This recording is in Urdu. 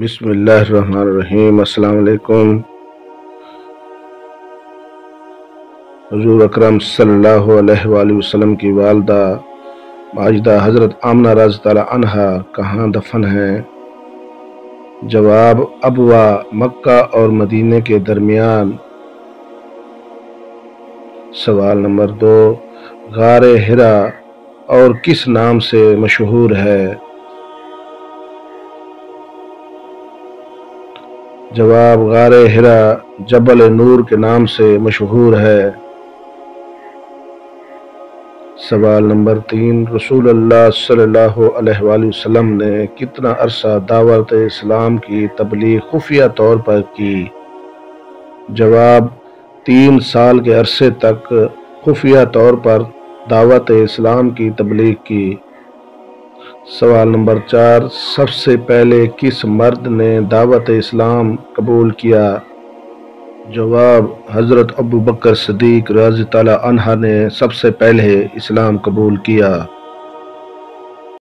بسم اللہ الرحمن الرحیم۔ السلام علیکم۔ حضور اکرم صلی اللہ علیہ وآلہ وسلم کی والدہ ماجدہ حضرت آمنہ رضی اللہ عنہا کہاں دفن ہیں؟ جواب: ابوا، مکہ اور مدینہ کے درمیان۔ سوال نمبر 2، غار حرا اور کس نام سے مشہور ہے؟ جواب: غار حرا جبل نور کے نام سے مشہور ہے۔ سوال نمبر 3، رسول اللہ صلی اللہ علیہ وآلہ وسلم نے کتنا عرصہ دعوت اسلام کی تبلیغ خفیہ طور پر کی؟ جواب: 3 سال کے عرصے تک خفیہ طور پر دعوت اسلام کی تبلیغ کی۔ سوال نمبر 4، سب سے پہلے کس مرد نے دعوت اسلام قبول کیا؟ جواب: حضرت ابوبکر صدیق رضی اللہ عنہ نے سب سے پہلے اسلام قبول کیا۔